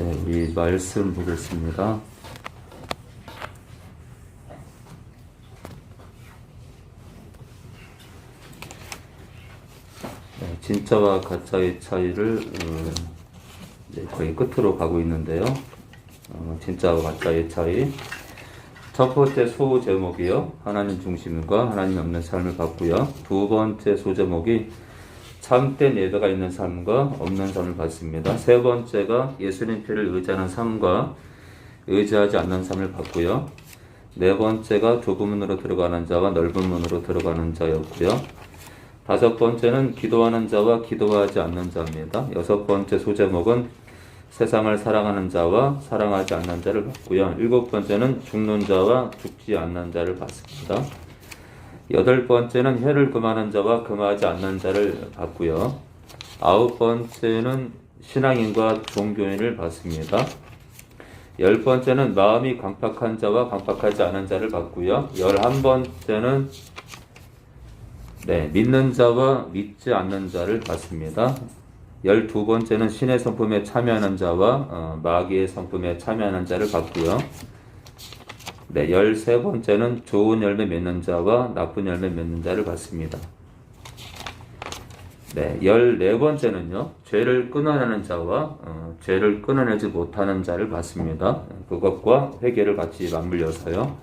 네, 우리 말씀 보겠습니다. 네, 진짜와 가짜의 차이를 이제 거의 끝으로 가고 있는데요. 진짜와 가짜의 차이. 첫 번째 소제목이요. 하나님 중심과 하나님 없는 삶을 봤고요. 두 번째 소제목이 참된 예배가 있는 삶과 없는 삶을 봤습니다. 세 번째가 예수님 피를 의지하는 삶과 의지하지 않는 삶을 봤고요. 네 번째가 좁은 문으로 들어가는 자와 넓은 문으로 들어가는 자였고요. 다섯 번째는 기도하는 자와 기도하지 않는 자입니다. 여섯 번째 소제목은 세상을 사랑하는 자와 사랑하지 않는 자를 봤고요. 일곱 번째는 죽는 자와 죽지 않는 자를 봤습니다. 여덟 번째는 혀를 금하는 자와 금하지 않는 자를 봤고요. 아홉 번째는 신앙인과 종교인을 봤습니다. 열 번째는 마음이 강팍한 자와 강팍하지 않은 자를 봤고요. 11번째는 믿는 자와 믿지 않는 자를 봤습니다. 12번째는 신의 성품에 참여하는 자와 마귀의 성품에 참여하는 자를 봤고요. 13번째는 좋은 열매 맺는 자와 나쁜 열매 맺는 자를 봤습니다. 14번째는요, 죄를 끊어내는 자와 죄를 끊어내지 못하는 자를 봤습니다. 그것과 회개를 같이 맞물려서요.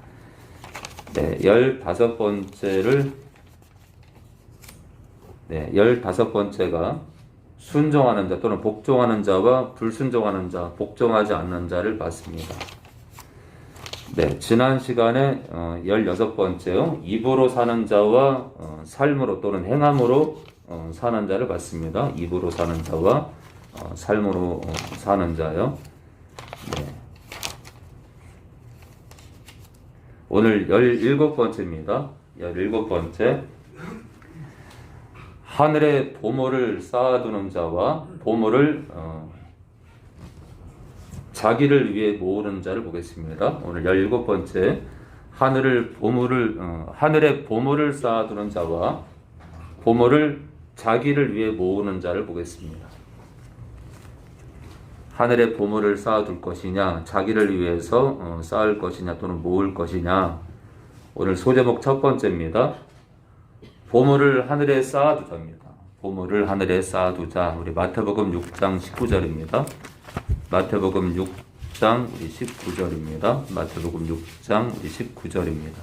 15번째가 순종하는 자 또는 복종하는 자와 불순종하는 자, 복종하지 않는 자를 봤습니다. 지난 시간에 16번째요. 입으로 사는 자와 삶으로 또는 행함으로 사는 자를 봤습니다. 입으로 사는 자와 삶으로 사는 자요. 오늘 17번째입니다. 17번째. 하늘에 보물을 쌓아두는 자와 보물을 자기를 위해 모으는 자를 보겠습니다. 오늘 17번째. 하늘에 보물을 쌓아두는 자와 보물을 자기를 위해 모으는 자를 보겠습니다. 하늘에 보물을 쌓아둘 것이냐, 자기를 위해서 쌓을 것이냐 또는 모을 것이냐. 오늘 소제목 첫 번째입니다. 보물을 하늘에 쌓아두자입니다. 보물을 하늘에 쌓아두자. 우리 마태복음 6장 19절입니다. 마태복음 6장 우리 19절입니다. 마태복음 6장 우리 19절입니다.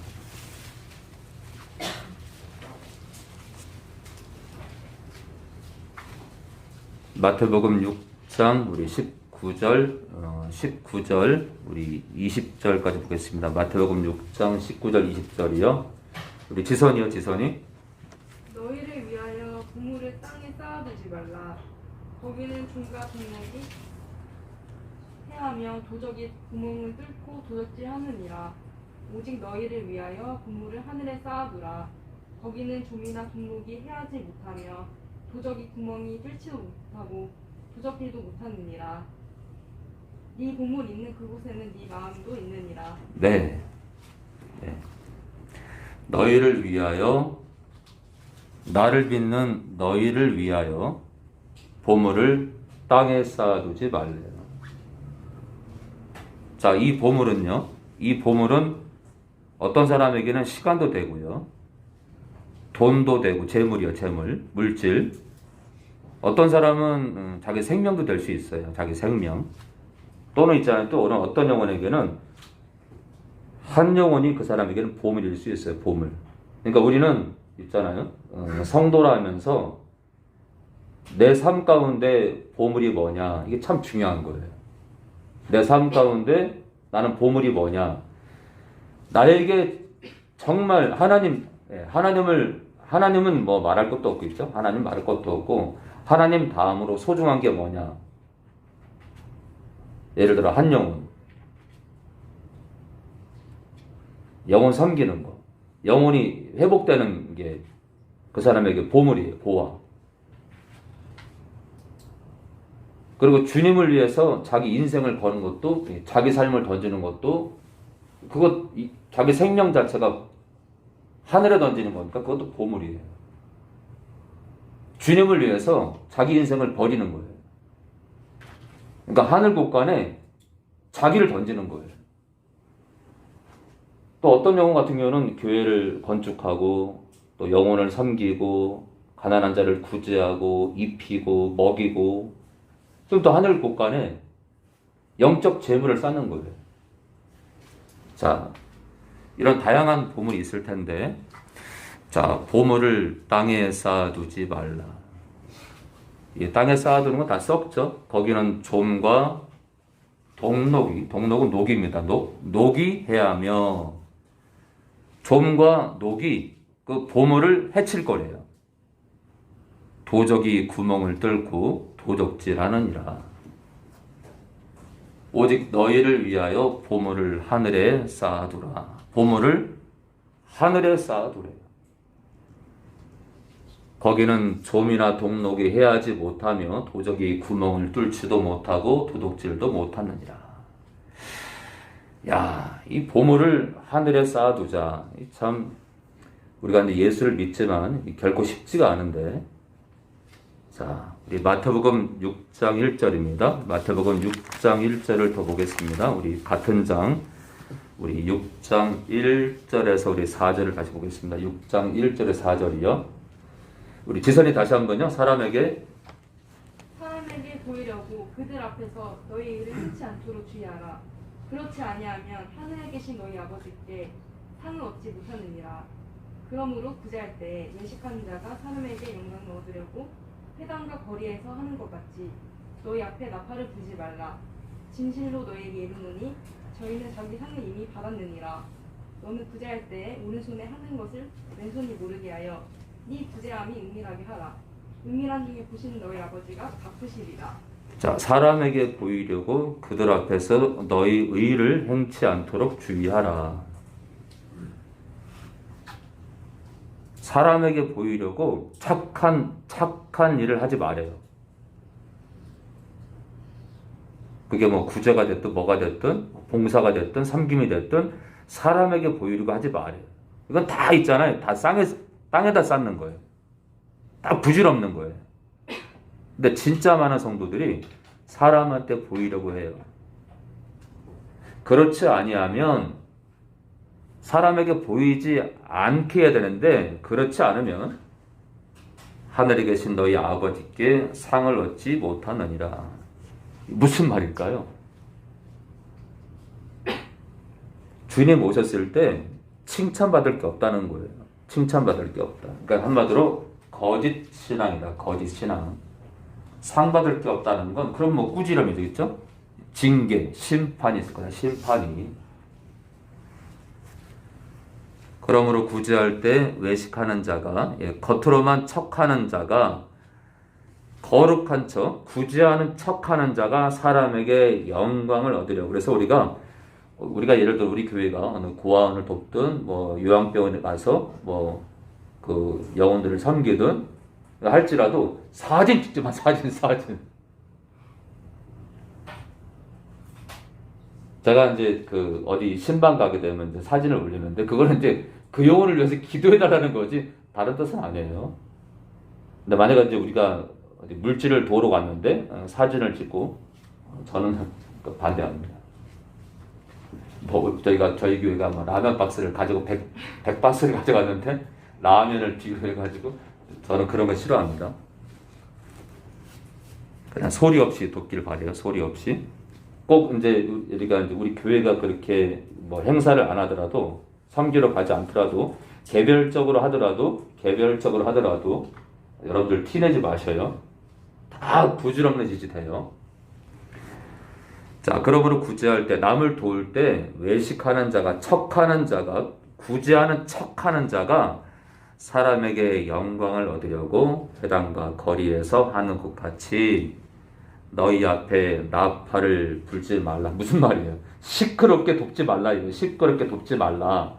마태복음 6장 우리 19절 우리 20절까지 보겠습니다. 마태복음 6장 19절 20절이요. 우리 지선이요, 지선이. 너희를 위하여 보물을 땅에 쌓아두지 말라. 거기는 종과 동물이 해하며 도적이 구멍을 뚫고 도적질하느니라. 오직 너희를 위하여 보물을 하늘에 쌓아두라. 거기는 좀이나 동물이 해하지 못하며 도적이 구멍이 뚫지도 못하고 도적질도 못하느니라. 네 보물 있는 그곳에는 네 마음도 있느니라. 너희를 위하여, 나를 믿는 너희를 위하여 보물을 땅에 쌓아두지 말래요. 자, 이 보물은 어떤 사람에게는 시간도 되고요, 돈도 되고, 재물이요, 재물, 물질. 어떤 사람은 자기 생명도 될 수 있어요. 자기 생명. 또는 있잖아요, 또 어떤 영혼에게는 한 영혼이 그 사람에게는 보물일 수 있어요. 보물. 그러니까 우리는 있잖아요, 성도라 하면서 내 삶 가운데 보물이 뭐냐, 이게 참 중요한 거예요. 내 삶 가운데 나는 보물이 뭐냐. 나에게 정말 하나님은 뭐 말할 것도 없고 있죠. 하나님 말할 것도 없고, 하나님 다음으로 소중한 게 뭐냐. 예를 들어 한 영혼 섬기는 거, 영혼이 회복되는 게 그 사람에게 보물이에요. 보화. 그리고 주님을 위해서 자기 인생을 거는 것도, 자기 삶을 던지는 것도, 자기 생명 자체가 하늘에 던지는 거니까 그것도 보물이에요. 주님을 위해서 자기 인생을 버리는 거예요. 그러니까 하늘 곳간에 자기를 던지는 거예요. 또 어떤 영혼 같은 경우는 교회를 건축하고 또 영혼을 섬기고 가난한 자를 구제하고 입히고 먹이고 좀 더 하늘 곳간에 영적 재물을 쌓는 거예요. 자, 이런 다양한 보물이 있을 텐데, 자, 보물을 땅에 쌓아두지 말라. 이 땅에 쌓아두는 건 다 썩죠. 거기는 좀과 동녹이, 동녹은 녹입니다. 녹이 해하며 좀과 녹이 그 보물을 해칠 거래요. 도적이 구멍을 뚫고 도적질하느니라. 오직 너희를 위하여 보물을 하늘에 쌓아두라. 보물을 하늘에 쌓아두래요. 거기는 좀이나 동록이 해하지 못하며 도적이 구멍을 뚫지도 못하고 도둑질도 못하느니라. 야, 이 보물을 하늘에 쌓아두자. 참 우리가 이제 예수를 믿지만 결코 쉽지가 않은데. 자, 우리 마태복음 6장 1절입니다. 마태복음 6장 1절을 더 보겠습니다. 우리 같은 장, 우리 6장 1절에서 우리 4절을 다시 보겠습니다. 6장 1절에 4절이요. 우리 지선이 다시 한번요. 사람에게 보이려고 그들 앞에서 너희 일을 흔치 않도록 주의하라. 그렇지 아니하면 하늘에 계신 너희 아버지께 상을 얻지 못하느니라. 그러므로 구제할 때 외식하는 자가 사람에게 영광을 얻으려고 회당과 거리에서 하는 것 같이 너희 앞에 나팔을 부지 말라. 진실로 너희에게 이르노니 저희는 자기 상을 이미 받았느니라. 너는 구제할 때 오른손에 하는 것을 왼손이 모르게 하여 네 구제함이 은밀하게 하라. 은밀한 중에 보시는 너희 아버지가 갚으시리라. 자, 사람에게 보이려고 그들 앞에서 너희 의를 행치 않도록 주의하라. 사람에게 보이려고 착한 일을 하지 말아요. 그게 뭐 구제가 됐든 뭐가 됐든 봉사가 됐든 섬김이 됐든 사람에게 보이려고 하지 말아요. 이건 다 있잖아요. 다 땅에다 쌓는 거예요. 다 부질없는 거예요. 근데 진짜 많은 성도들이 사람한테 보이려고 해요. 그렇지 아니하면 사람에게 보이지 않게 해야 되는데 그렇지 않으면 하늘에 계신 너희 아버지께 상을 얻지 못하느니라. 무슨 말일까요? 주님 오셨을 때 칭찬받을 게 없다는 거예요. 칭찬받을 게 없다. 그러니까 한마디로 거짓 신앙이다. 거짓 신앙. 상 받을 게 없다는 건 그럼 뭐 꾸지람이 되겠죠? 징계, 심판이 있을 거다. 심판이. 그러므로 구제할 때 외식하는 자가, 겉으로만 척하는 자가, 거룩한 척, 구제하는 척하는 자가 사람에게 영광을 얻으려고. 그래서 우리가 예를 들어 우리 교회가 어느 고아원을 돕든 뭐 요양병원에 가서 뭐 그 영혼들을 섬기든 할지라도 사진 찍지 마. 사진. 제가 이제 그 어디 신방 가게 되면 이제 사진을 올리는데 그거는 이제 그 영혼을 위해서 기도해달라는 거지 다른 뜻은 아니에요. 근데 만약에 이제 우리가 어디 물질을 도로 갔는데 사진을 찍고 저는 반대합니다. 뭐 저희 교회가 뭐 라면 박스를 가지고 100 박스를 가져갔는데 라면을 비교해가지고 저는 그런 거 싫어합니다. 그냥 소리 없이 돕길 바래요. 소리 없이. 꼭 이제 우리 교회가 그렇게 뭐 행사를 안 하더라도 섬기러 가지 않더라도 개별적으로 하더라도 여러분들 티내지 마셔요. 다 부질없는 짓이 돼요. 자, 그러므로 구제할 때 남을 도울 때 외식하는 자가 척하는 자가 구제하는 척하는 자가 사람에게 영광을 얻으려고 회당과 거리에서 하는 것 같이 너희 앞에 나팔을 불지 말라. 무슨 말이에요? 시끄럽게 돕지 말라. 이거 시끄럽게 돕지 말라.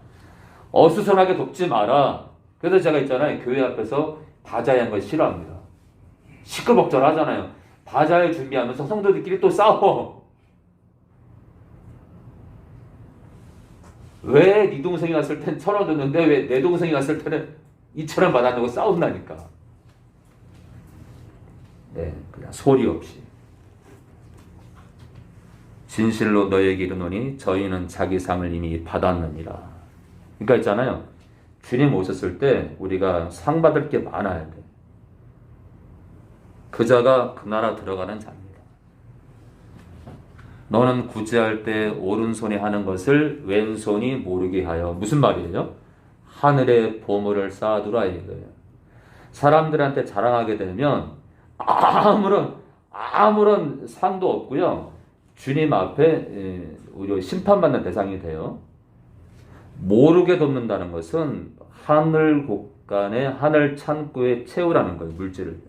어수선하게 돕지 마라. 그래서 제가 있잖아요. 교회 앞에서 바자회한 걸 싫어합니다. 시끌벅적 하잖아요. 바자회 준비하면서 성도들끼리 또 싸워. 왜 네 동생이 갔을 땐 1,000원 줬는데 왜 내 동생이 갔을 때는 2,000원 받았다고 싸운다니까. 네, 그냥 소리 없이. 진실로 너에게 이르노니 저희는 자기 상을 이미 받았느니라. 그러니까 있잖아요. 주님 오셨을 때 우리가 상 받을 게 많아야 돼. 그 자가 그 나라 들어가는 자입니다. 너는 구제할 때 오른손이 하는 것을 왼손이 모르게 하여. 무슨 말이에요? 하늘에 보물을 쌓아두라 이거예요. 사람들한테 자랑하게 되면 아무런 상도 없고요. 주님 앞에 우리 심판받는 대상이 돼요. 모르게 돕는다는 것은 하늘 곳간에 하늘 창고에 채우라는 거예요. 물질을.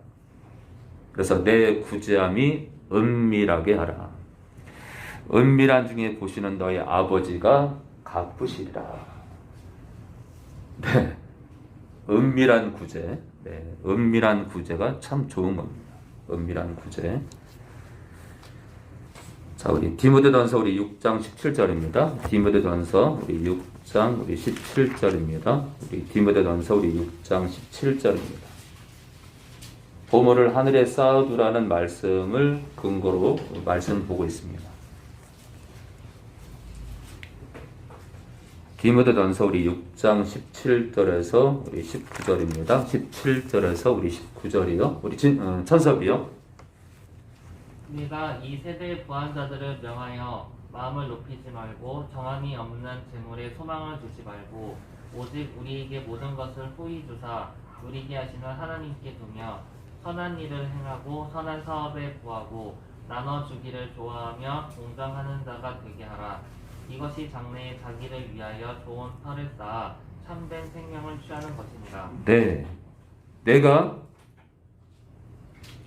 그래서 내 구제함이 은밀하게 하라. 은밀한 중에 보시는 너희 아버지가 갚으시리라. 네, 은밀한 구제. 네, 은밀한 구제가 참 좋은 겁니다. 은밀한 구제. 자, 우리 디모데전서 우리 6장 17절입니다. 디모데전서 우리 6장 우리 17절입니다. 우리 디모데전서 우리 6장 17절입니다. 보물을 하늘에 쌓아두라는 말씀을 근거로 말씀 보고 있습니다. 디모데전서 우리 6장 17절에서 우리 19절입니다. 17절에서 우리 19절이요. 우리 천섭이요. 네가 이 세대의 부한자들을 명하여 마음을 높이지 말고 정함이 없는 재물에 소망을 두지 말고 오직 우리에게 모든 것을 후히 주사 누리게 하시는 하나님께 두며 선한 일을 행하고 선한 사업에 구하고 나눠주기를 좋아하며 공정하는 자가 되게 하라. 이것이 장래에 자기를 위하여 좋은 터를 쌓아 참된 생명을 취하는 것이니라. 네, 내가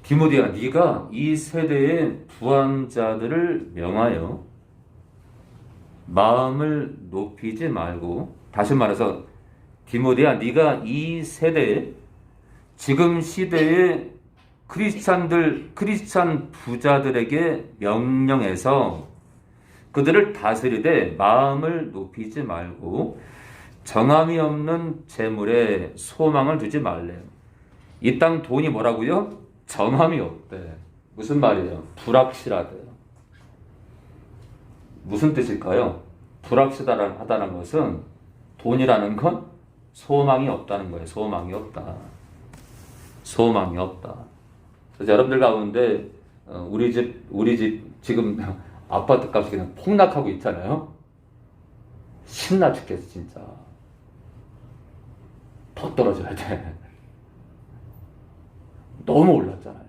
디모데야, 네가 이 세대의 부한자들을 명하여 마음을 높이지 말고, 다시 말해서 디모데야, 네가 이 세대에 지금 시대의 크리스찬 부자들에게 명령해서 그들을 다스리되 마음을 높이지 말고 정함이 없는 재물에 소망을 두지 말래요. 이 땅 돈이 뭐라고요? 정함이 없대. 무슨 말이에요? 불확실하대요. 무슨 뜻일까요? 불확실하다는 것은 돈이라는 건 소망이 없다는 거예요. 소망이 없다. 소망이 없다. 그래서 여러분들 가운데 우리 집 지금 아파트 값이 그냥 폭락하고 있잖아요. 신나 죽겠어 진짜. 더 떨어져야 돼. 너무 올랐잖아요.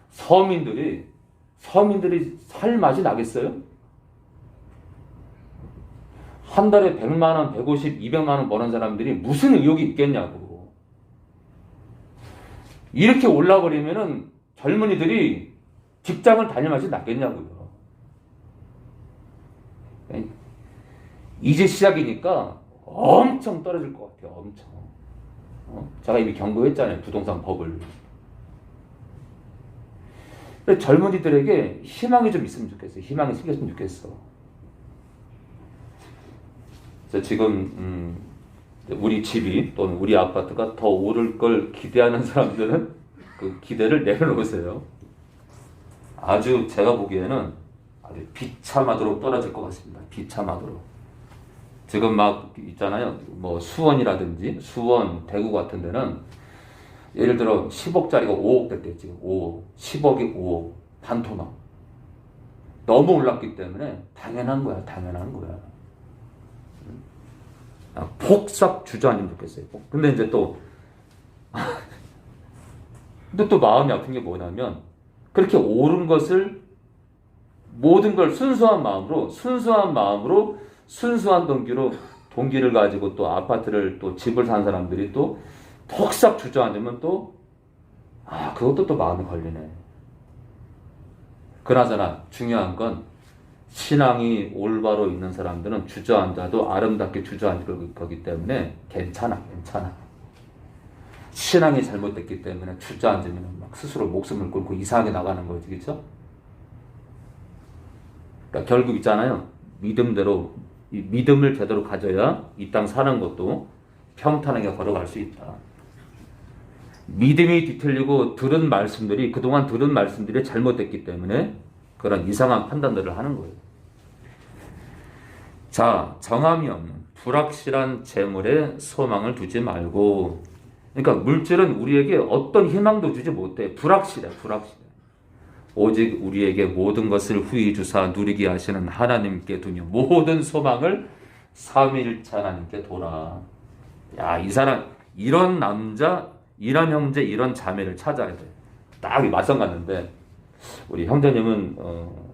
서민들이 살 맛이 나겠어요? 한 달에 100만 원, 150, 200만 원 버는 사람들이 무슨 의욕이 있겠냐고. 이렇게 올라버리면은 젊은이들이 직장을 다닐 맛이 나겠냐고요. 이제 시작이니까 엄청 떨어질 것 같아요. 엄청. 제가 이미 경고했잖아요. 부동산 버블. 젊은이들에게 희망이 좀 있으면 좋겠어요. 희망이 생겼으면 좋겠어. 지금 우리 집이 또는 우리 아파트가 더 오를 걸 기대하는 사람들은 그 기대를 내려놓으세요. 아주 제가 보기에는 아주 비참하도록 떨어질 것 같습니다. 비참하도록. 지금 막 있잖아요. 뭐 수원이라든지 수원, 대구 같은 데는 예를 들어 10억짜리가 5억 됐대요. 지금 5억, 10억이 5억, 반토막. 너무 올랐기 때문에 당연한 거야. 당연한 거야. 폭삭 주저앉으면 좋겠어요. 근데 이제 근데 또 마음이 아픈 게 뭐냐면 그렇게 오른 것을 모든 걸 순수한 마음으로 순수한 동기를 가지고 또 아파트를 또 집을 산 사람들이 또 폭삭 주저앉으면 그것도 또 마음이 걸리네. 그나저나 중요한 건 신앙이 올바로 있는 사람들은 주저앉아도 아름답게 주저앉을 거기 때문에 괜찮아. 신앙이 잘못됐기 때문에 주저앉으면 막 스스로 목숨을 끊고 이상하게 나가는 거지, 그렇죠? 그러니까 결국 있잖아요. 믿음을 제대로 가져야 이 땅 사는 것도 평탄하게 걸어갈 수 있다. 믿음이 뒤틀리고 그동안 들은 말씀들이 잘못됐기 때문에 그런 이상한 판단들을 하는 거예요. 자, 정함이 없는 불확실한 재물에 소망을 두지 말고, 그러니까 물질은 우리에게 어떤 희망도 주지 못해. 불확실해. 오직 우리에게 모든 것을 후히 주사 누리게 하시는 하나님께 두며 모든 소망을 삼위일체 하나님께 돌아. 야, 이 사람, 이런 남자, 이런 형제, 이런 자매를 찾아야 돼. 딱 맞선 갔는데 우리 형제님은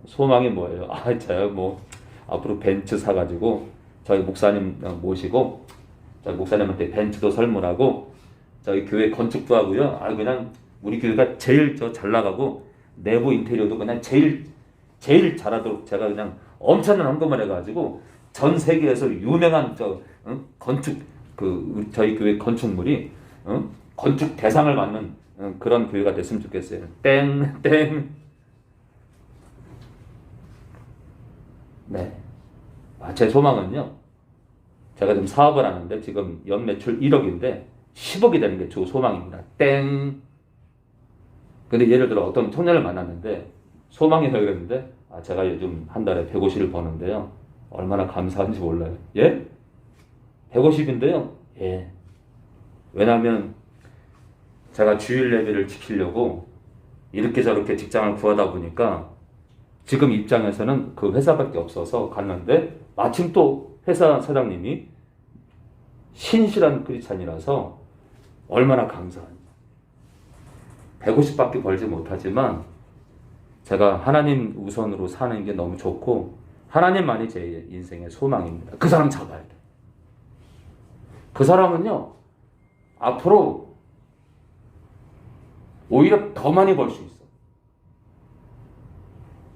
소망이 뭐예요? 제가 뭐 앞으로 벤츠 사가지고 저희 목사님 모시고 저희 목사님한테 벤츠도 선물하고 저희 교회 건축도 하고요. 그냥 우리 교회가 제일 잘 나가고 내부 인테리어도 그냥 제일 잘하도록 제가 그냥 엄청난 헌금을 해가지고 전 세계에서 유명한 건축 저희 교회 건축물이 건축 대상을 받는 그런 교회가 됐으면 좋겠어요. 땡. 네. 제 소망은요. 제가 지금 사업을 하는데 지금 연매출 1억인데 10억이 되는 게 제 소망입니다. 땡. 근데 예를 들어 어떤 청년을 만났는데 소망이라고 그랬는데 제가 요즘 한 달에 150을 버는데요. 얼마나 감사한지 몰라요. 예? 150인데요. 예. 왜냐하면 제가 주일 예배를 지키려고 이렇게 저렇게 직장을 구하다 보니까 지금 입장에서는 그 회사밖에 없어서 갔는데 마침 또 회사 사장님이 신실한 크리스찬이라서 얼마나 감사한지. 150밖에 벌지 못하지만 제가 하나님 우선으로 사는 게 너무 좋고 하나님만이 제 인생의 소망입니다. 그 사람 잡아야 돼. 그 사람은요 앞으로 오히려 더 많이 벌 수 있어.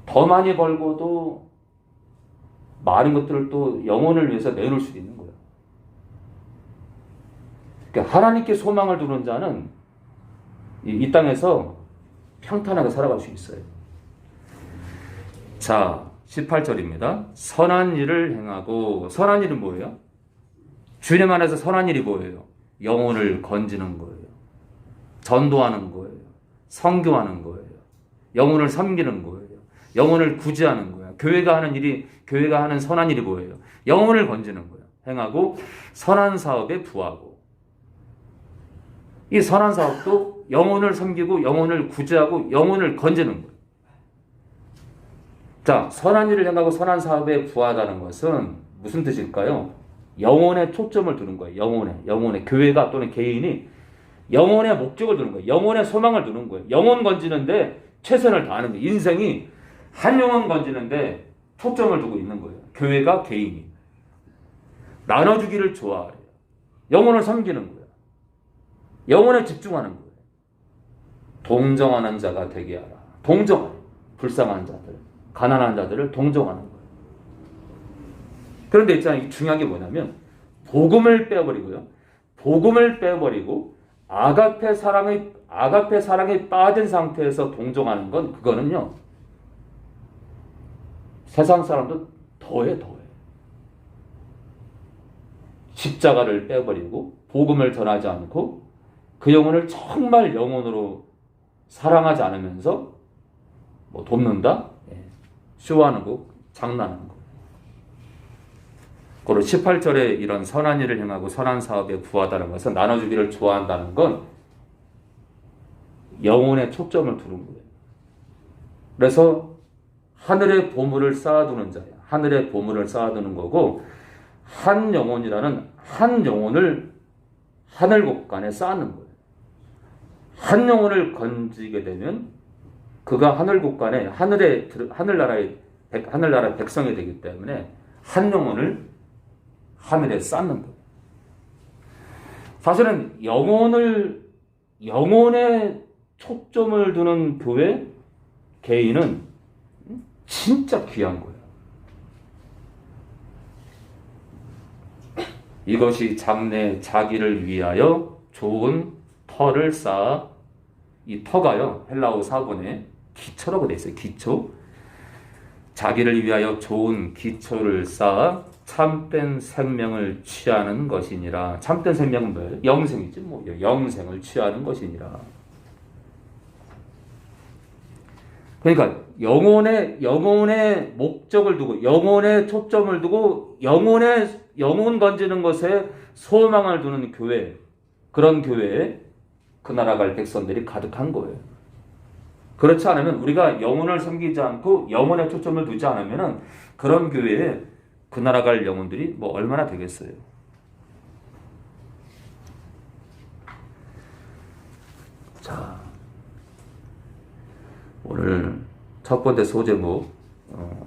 더 많이 벌고도 많은 것들을 또 영혼을 위해서 내놓을 수 있는 거예요. 그러니까 하나님께 소망을 두는 자는 이 땅에서 평탄하게 살아갈 수 있어요. 자, 18절입니다. 선한 일을 행하고, 선한 일은 뭐예요? 주님 안에서 선한 일이 뭐예요? 영혼을 건지는 거예요. 전도하는 거예요. 선교하는 거예요. 영혼을 섬기는 거예요. 영혼을 구제하는 거예요. 교회가 하는 선한 일이 뭐예요? 영혼을 건지는 거예요. 행하고 선한 사업에 부하고. 이 선한 사업도 영혼을 섬기고 영혼을 구제하고 영혼을 건지는 거예요. 자, 선한 일을 행하고 선한 사업에 부하다는 것은 무슨 뜻일까요? 영혼에 초점을 두는 거예요. 영혼에 교회가 또는 개인이 영혼의 목적을 두는 거예요. 영혼의 소망을 두는 거예요. 영혼 건지는데 최선을 다하는 거예요. 인생이 한 영혼 건지는데 초점을 두고 있는 거예요. 교회가 개인이 나눠주기를 좋아해요. 영혼을 섬기는 거예요. 영혼에 집중하는 거예요. 동정하는 자가 되게 하라. 동정하라. 불쌍한 자들, 가난한 자들을 동정하는 거예요. 그런데 있잖아요. 중요한 게 뭐냐면 복음을 빼버리고요. 복음을 빼버리고 아가페 사랑에 빠진 상태에서 동정하는 건 그거는요. 세상 사람도 더해. 십자가를 빼버리고 복음을 전하지 않고 그 영혼을 정말 영혼으로 사랑하지 않으면서 뭐 돕는다? 쇼하는 거, 장난하는 거. 그리고 18절에 이런 선한 일을 행하고 선한 사업에 부하다는 것은 나눠주기를 좋아한다는 건 영혼에 초점을 두는 거예요. 그래서 하늘의 보물을 쌓아두는 자예요. 하늘의 보물을 쌓아두는 거고 한 영혼이라는 한 영혼을 하늘 곳간에 쌓는 거예요. 한 영혼을 건지게 되면 그가 하늘 곳간에 하늘나라의 백성이 되기 때문에 한 영혼을 하늘에 쌓는 거예요. 사실은 영혼에 초점을 두는 교회 개인은 진짜 귀한 거예요. 이것이 장래 자기를 위하여 좋은 터를 쌓아, 이 터가요 헬라어 사본에 기초라고 돼 있어요. 기초. 자기를 위하여 좋은 기초를 쌓아 참된 생명을 취하는 것이니라. 참된 생명은 뭐예요? 영생이지 뭐. 영생을 취하는 것이니라. 그러니까 영혼의 목적을 두고, 영혼의 초점을 두고, 영혼 건지는 것에 소망을 두는 교회, 그런 교회에 그 나라 갈 백성들이 가득한 거예요. 그렇지 않으면, 우리가 영혼을 섬기지 않고 영혼의 초점을 두지 않으면 그런 교회에 그 나라 갈 영혼들이 뭐 얼마나 되겠어요. 자, 오늘 첫 번째 소제목,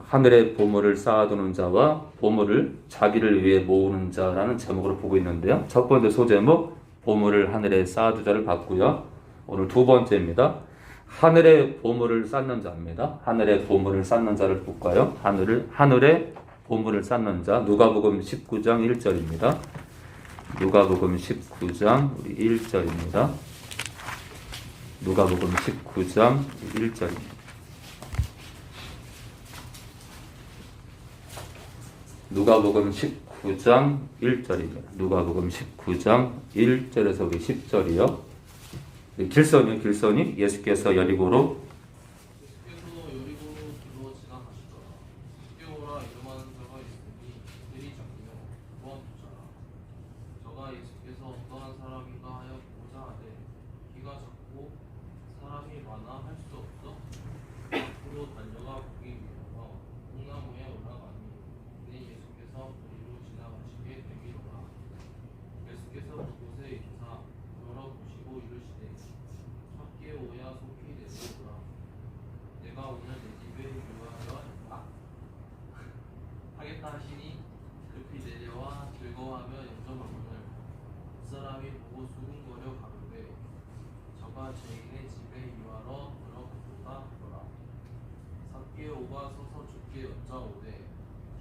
하늘의 보물을 쌓아두는 자와 보물을 자기를 위해 모으는 자라는 제목으로 보고 있는데요. 첫 번째 소제목, 보물을 하늘에 쌓아두자를 봤고요. 오늘 두 번째입니다. 하늘의 보물을 쌓는 자입니다. 하늘의 보물을 쌓는 자를 볼까요? 하늘의 보물을 쌓는 자, 누가복음 19장 1절입니다. 누가복음 19장 1절입니다. 누가복음 19장 1절입니다. 누가복음 19장 1절입니다. 누가복음 19장 1절에서 우리 10절이요. 길선이 예수께서 여리고로 여리고로 지나가시더라. 십계오라 이름하는 자가 있으니 그들이 잡히며 무한 부자라. 저가 예수께서 어떠한 사람인가 하여 보고자 하되 키가 작고 사람이 많아 할 수 없어 앞으로 달려가 보기 위하여 콩나무에 올라가니 이내 예수께서 그리로 지나가시게 되기로라. 예수께서 그곳에 인사 열어보시고 이르시되 삭개오야 속히 내려오라. 내가 오늘 내 집에 유하여 하겠다 하시니 급히 내려와 즐거워하며 영접하거늘 그 사람이 보고 수군거려 가로되 저가 죄인의 집에 유하러 들어갔도다 하더라. 삭개오가 서서 주께 여짜오되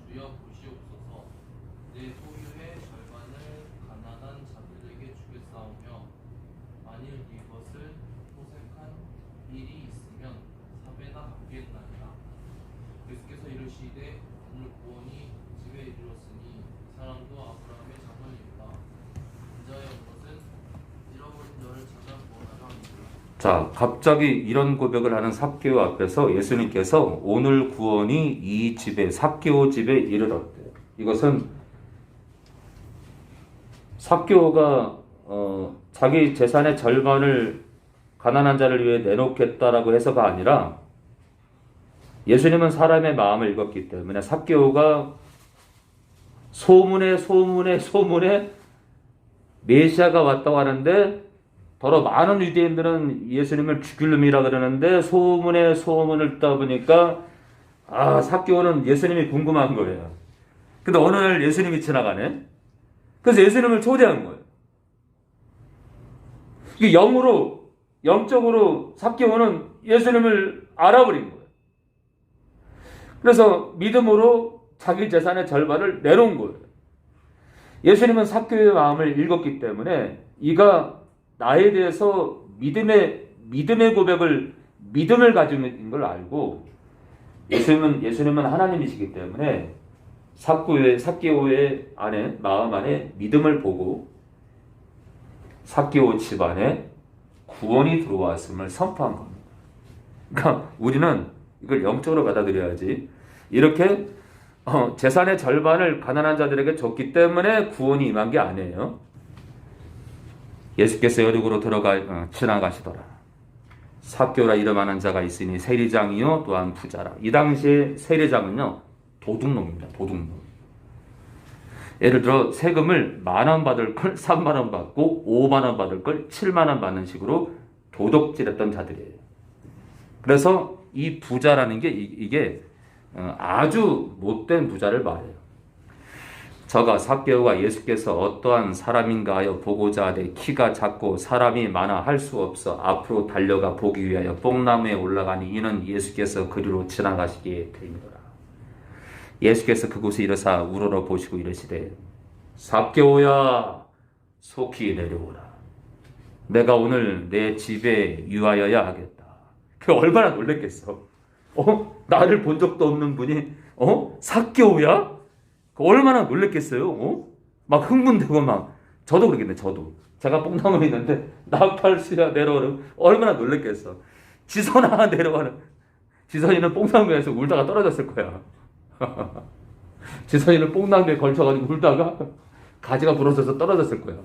주여 보시옵소서 내 소유의 절반을 가난한 자들에게 주겠사오며 만일 이것을 호색한 일이 있으면 4배나 갚겠나이다. 예수께서 이르시되 오늘 구원이 집에 이르렀으니 이 사람도 아브라함의 자손이로다. 인자의 온 것은 잃어버린 자를 찾아 구원하려 함이라. 자, 갑자기 이런 고백을 하는 삭개오 앞에서 예수님께서 오늘 구원이 이 집에, 삭개오 집에 이르렀대요. 이것은 삭개오가 자기 재산의 절반을 가난한 자를 위해 내놓겠다라고 해서가 아니라 예수님은 사람의 마음을 읽었기 때문에 삭개오가 소문에 메시아가 왔다고 하는데 더러 많은 유대인들은 예수님을 죽일 놈이라 그러는데 소문에 소문을 듣다 보니까 삭개오는 예수님이 궁금한 거예요. 근데 어느 날 예수님이 지나가네. 그래서 예수님을 초대한 거예요. 이게 영적으로 삭개오는 예수님을 알아버린 거예요. 그래서 믿음으로 자기 재산의 절반을 내놓은 거예요. 예수님은 삭개오의 마음을 읽었기 때문에 이가 나에 대해서 믿음의 고백을, 믿음을 가지고 있는 걸 알고 예수님은 하나님이시기 때문에 삭개오의 안에, 마음 안에 믿음을 보고 삭개오 집안에 구원이 들어왔음을 선포한 겁니다. 그러니까 우리는 이걸 영적으로 받아들여야지. 이렇게 재산의 절반을 가난한 자들에게 줬기 때문에 구원이 임한 게 아니에요. 예수께서 여리고로 지나가시더라. 삭개오라 이름하는 자가 있으니 세리장이요 또한 부자라. 이 당시에 세리장은요 도둑놈입니다. 도둑놈. 예를 들어 세금을 10,000원 받을 걸 30,000원 받고 50,000원 받을 걸 70,000원 받는 식으로 도둑질했던 자들이에요. 그래서 이 부자라는 게 이게 아주 못된 부자를 말해요. 저가 삭개오가 예수께서 어떠한 사람인가 하여 보고자 하되 키가 작고 사람이 많아 할 수 없어 앞으로 달려가 보기 위하여 뽕나무에 올라가니 이는 예수께서 그리로 지나가시기에 되니라. 예수께서 그곳에 이르사 우러러 보시고 이르시되 삭개오야 속히 내려오라. 내가 오늘 내 집에 유하여야 하겠다. 그 얼마나 놀랬겠어. 나를 본 적도 없는 분이 삭개오야? 얼마나 놀랬겠어요? 막 흥분되고 막 저도 그러겠네. 저도 제가 뽕나무에 있는데 나팔수야 내려오는 얼마나 놀랬겠어. 지선아 내려와는 지선이는 뽕나무에서 울다가 떨어졌을 거야. 지선이는 뽕나무에 걸쳐가지고 울다가 가지가 부러져서 떨어졌을 거야.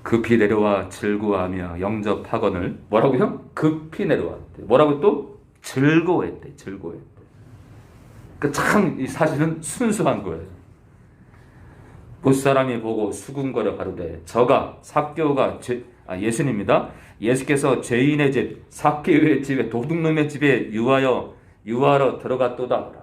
급히 내려와 즐거워하며 영접하거늘 뭐라고요? 급히 내려왔대. 뭐라고 또? 즐거워했대. 즐거워했대. 그 참 사실은 순수한 거예요. 보사람이 보고 수군거려 가로되 저가 삭개오가 예수님입니다. 예수께서 죄인의 집 삭개오의 집에 도둑놈의 집에 유하러 들어갔도다.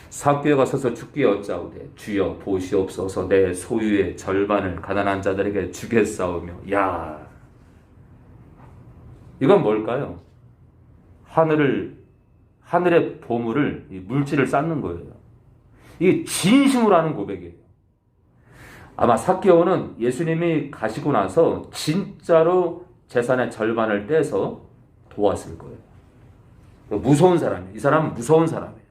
삭개오가 서서 죽기 어짜오되 주여 보시옵소서 내 소유의 절반을 가난한 자들에게 주겠사오며. 야, 이건 뭘까요? 하늘의 보물을 물질을 쌓는 거예요. 이게 진심으로 하는 고백이에요. 아마 삭개오는 예수님이 가시고 나서 진짜로 재산의 절반을 떼서 도왔을 거예요. 무서운 사람이에요. 이 사람은 무서운 사람이에요.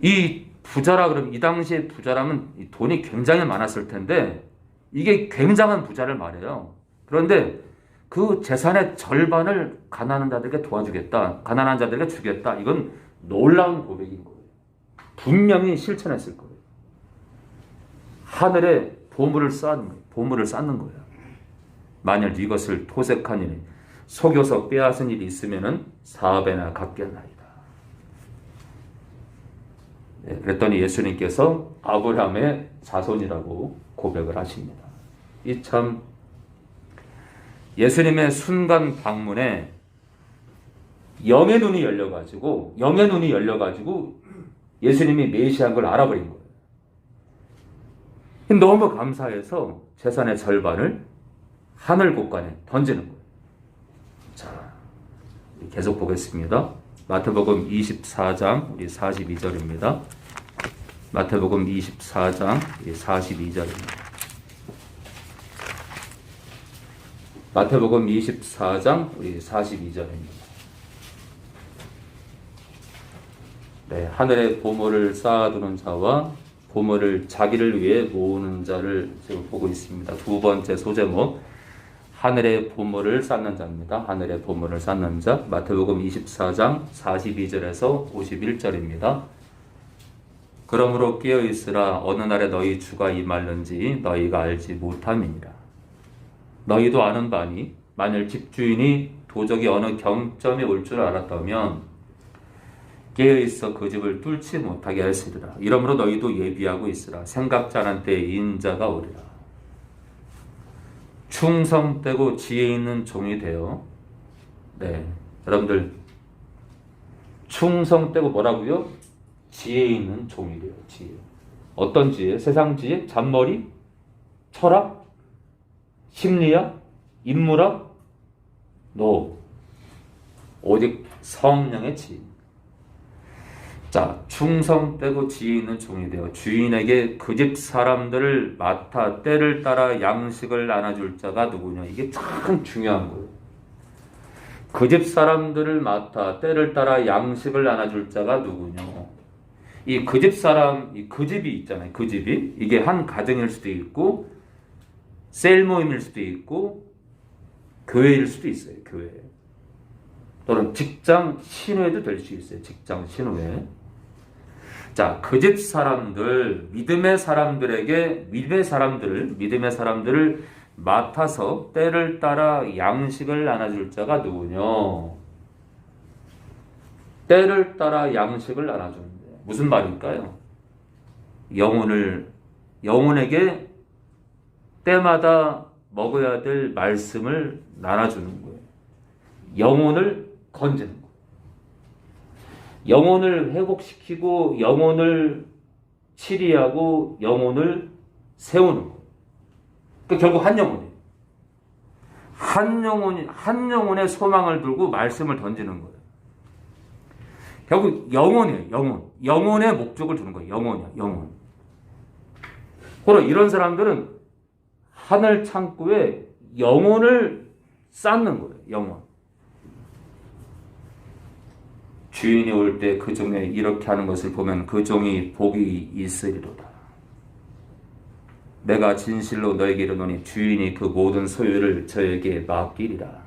이 부자라 그러면 이 당시에 부자라면 돈이 굉장히 많았을 텐데 이게 굉장한 부자를 말해요. 그런데 그 재산의 절반을 가난한 자들에게 도와주겠다. 가난한 자들에게 주겠다. 이건 놀라운 고백인 거예요. 분명히 실천했을 거예요. 하늘에 보물을 쌓는 거예요. 만일 이것을 토색하니 속여서 빼앗은 일이 있으면은 4배나 갚겠나이다. 네, 그랬더니 예수님께서 아브라함의 자손이라고 고백을 하십니다. 이 참 예수님의 순간 방문에 영의 눈이 열려가지고 예수님이 메시아인 걸 알아버린 거예요. 너무 감사해서 재산의 절반을 하늘 곳간에 던지는 거예요. 자, 계속 보겠습니다. 마태복음 24장 우리 42절입니다. 마태복음 24장 42절입니다. 마태복음 24장 우리 42절입니다. 네, 하늘에 보물을 쌓아두는 자와 보물을 자기를 위해 모으는 자를 지금 보고 있습니다. 두 번째 소제목, 하늘의 보물을 쌓는 자입니다. 하늘의 보물을 쌓는 자, 마태복음 24장 42절에서 51절입니다. 그러므로 깨어있으라. 어느 날에 너희 주가 임하는지 너희가 알지 못함이니라. 너희도 아는 바니 만일 집주인이 도적이 어느 경점에 올 줄 알았다면 깨어있어 그 집을 뚫지 못하게 하시리라. 이러므로 너희도 예비하고 있으라. 생각지 않은 때에 인자가 오리라. 충성되고 지혜 있는 종이 되어, 네, 여러분들 충성되고 뭐라고요? 지혜 있는 종이 돼요. 지혜. 어떤 지혜? 세상 지혜? 잔머리? 철학? 심리학? 인문학? No. 오직 성령의 지혜. 자, 충성되고 지혜 있는 종이 되어 주인에게 그 집 사람들을 맡아 때를 따라 양식을 나눠줄 자가 누구냐. 이게 참 중요한 거예요. 그 집 사람들을 맡아 때를 따라 양식을 나눠줄 자가 누구냐. 이 그 집 사람, 그 집이 있잖아요. 그 집이. 이게 한 가정일 수도 있고 셀 모임일 수도 있고 교회일 수도 있어요. 교회. 또는 직장 신우회도 될 수 있어요. 직장 신우회. 자, 그 집 사람들, 믿음의 사람들을 맡아서 때를 따라 양식을 나눠줄 자가 누구냐? 때를 따라 양식을 나눠주는데 무슨 말일까요? 영혼에게 때마다 먹어야 될 말씀을 나눠주는 거예요. 영혼을 건지는 거예요. 영혼을 회복시키고 영혼을 치리하고 영혼을 세우는 거예요. 그러니까 결국 한 영혼의 소망을 두고 말씀을 던지는 거예요. 결국 영혼이에요. 영혼의 목적을 주는 거예요. 영혼. 그럼 이런 사람들은 하늘 창고에 영혼을 쌓는 거예요. 영혼. 주인이 올 때 그 종에 이렇게 하는 것을 보면 그 종이 복이 있으리로다. 내가 진실로 너에게 이르노니 주인이 그 모든 소유를 저에게 맡기리라.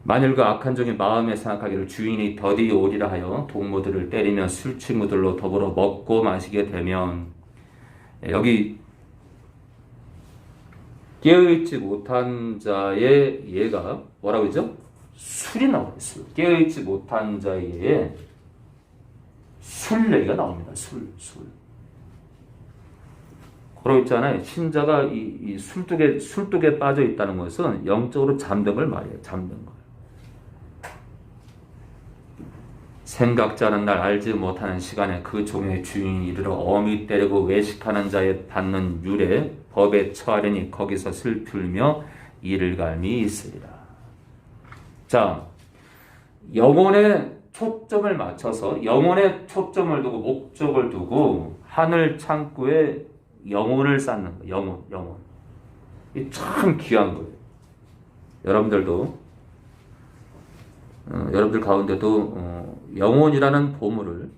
만일 그 악한 종이 마음에 생각하기를 주인이 더디 오리라 하여 동무들을 때리며 술 친구들로 더불어 먹고 마시게 되면, 여기 깨어있지 못한 자의 예가 뭐라고 했죠? 술이 나와요. 술. 깨어있지 못한 자의 예에 술 얘기가 나옵니다. 술. 그러고 있잖아요. 신자가 이 술독에 빠져 있다는 것은 영적으로 잠든 걸 말이에요. 잠든 걸. 생각지 않은 날 알지 못하는 시간에 그 종의 주인이 이르러 어미 때리고 외식하는 자에 받는 율에 법에 처하려니 거기서 슬플며 이를 갈미 있으리라. 자, 영혼의 초점을 맞춰서 영혼의 초점을 두고 목적을 두고 하늘 창고에 영혼을 쌓는 거예요. 영혼. 이 참 귀한 거예요. 여러분들 가운데도 영혼이라는 보물을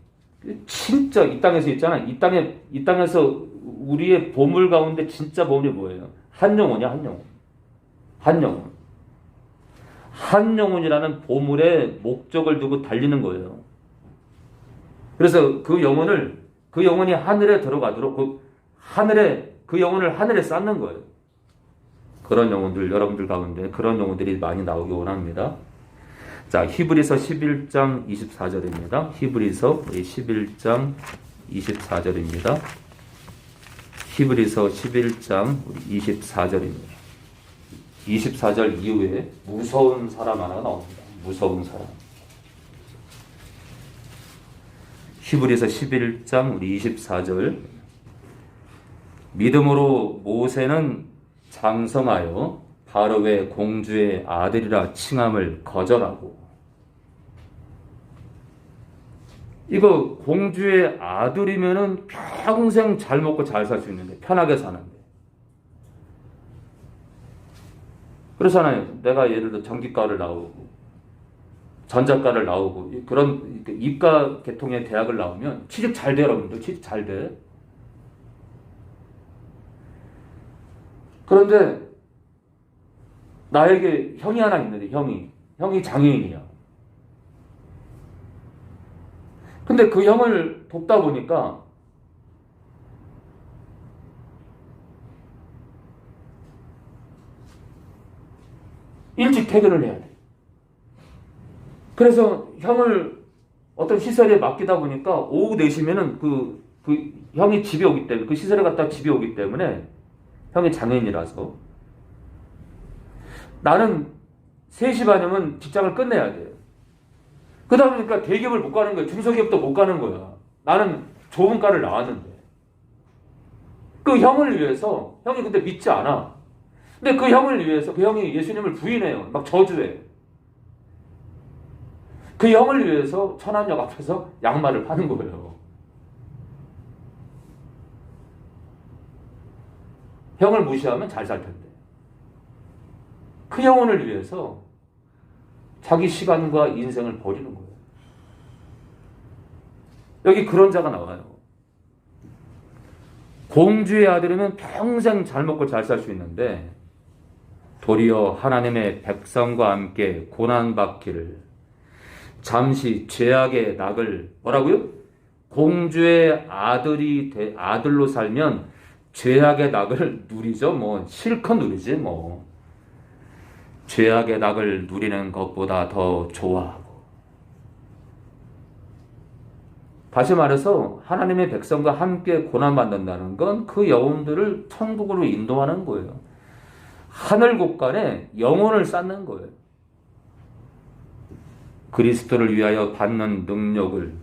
진짜 이 땅에서 있잖아요. 이 땅에서 우리의 보물 가운데 진짜 보물이 뭐예요? 한 영혼이야, 한 영혼. 한 영혼이라는 보물에 목적을 두고 달리는 거예요. 그래서 그 영혼이 하늘에 들어가도록 그 영혼을 하늘에 쌓는 거예요. 그런 영혼들, 여러분들 가운데 그런 영혼들이 많이 나오기 원합니다. 자, 히브리서 11장 24절입니다. 히브리서 11장 24절입니다. 히브리서 11장 24절입니다. 24절 이후에 무서운 사람 하나가 나옵니다. 무서운 사람. 히브리서 11장 24절. 믿음으로 모세는 장성하여 바로의 공주의 아들이라 칭함을 거절하고, 이거 공주의 아들이면은 평생 잘 먹고 잘 살 수 있는데, 편하게 사는데. 그렇잖아요. 내가 예를 들어 전기과를 나오고 전자과를 나오고 그런 이과 계통의 대학을 나오면 취직 잘 돼. 여러분들 취직 잘 돼. 그런데 나에게 형이 하나 있는데, 형이 장애인이야. 근데 그 형을 돕다 보니까 일찍 퇴근을 해야 돼. 그래서 형을 어떤 시설에 맡기다 보니까 오후 4시면은 그 형이 집에 오기 때문에, 그 시설에 갔다 집에 오기 때문에, 형이 장애인이라서 나는 3시 반이면 직장을 끝내야 돼. 그러다 보니까 대기업을 못 가는 거야. 중소기업도 못 가는 거야. 나는 좋은 과를 나왔는데. 그 형을 위해서, 형이 근데 믿지 않아. 근데 그 형을 위해서, 그 형이 예수님을 부인해요. 막 저주해. 그 형을 위해서 천안역 앞에서 양말을 파는 거예요. 형을 무시하면 잘 살 텐데. 그 영혼을 위해서 자기 시간과 인생을 버리는 거예요. 여기 그런 자가 나와요. 공주의 아들이면 평생 잘 먹고 잘 살 수 있는데, 도리어 하나님의 백성과 함께 고난받기를, 잠시 죄악의 낙을, 뭐라고요? 공주의 아들로 살면 죄악의 낙을 누리죠. 뭐 실컷 누리지 뭐. 죄악의 낙을 누리는 것보다 더 좋아하고. 다시 말해서 하나님의 백성과 함께 고난받는다는 건 그 영혼들을 천국으로 인도하는 거예요. 하늘 곳간에 영혼을 쌓는 거예요. 그리스도를 위하여 받는 능력을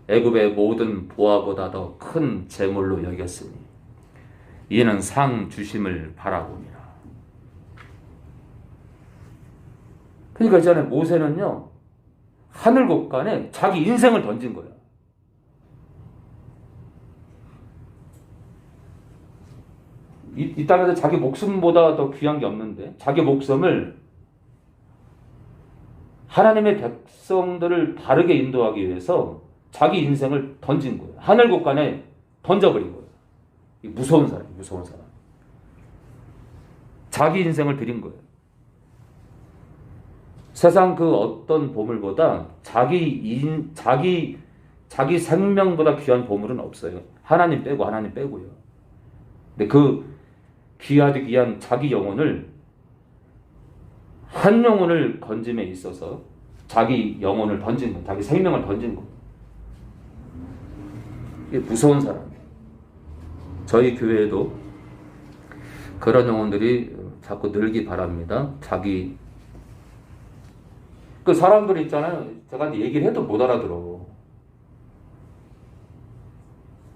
애굽의 모든 보화보다 더 큰 재물로 여겼으니 이는 상 주심을 바라봅니다. 그러니까 있잖아요. 모세는요, 하늘 곳간에 자기 인생을 던진 거야. 이 땅에서 자기 목숨보다 더 귀한 게 없는데, 자기 목숨을 하나님의 백성들을 바르게 인도하기 위해서 자기 인생을 던진 거예요. 하늘 곳간에 던져버린 거예요. 이 무서운 사람, 무서운 사람. 자기 인생을 드린 거예요. 세상 그 어떤 보물보다 자기 생명보다 귀한 보물은 없어요. 하나님 빼고요. 근데 그 귀하디 귀한 자기 영혼을, 한 영혼을 건짐에 있어서 자기 영혼을 던진 거, 자기 생명을 던진 거. 이게 무서운 사람이에요. 저희 교회에도 그런 영혼들이 자꾸 늘기 바랍니다. 자기 그 사람들이 있잖아요. 제가 얘기를 해도 못 알아들어.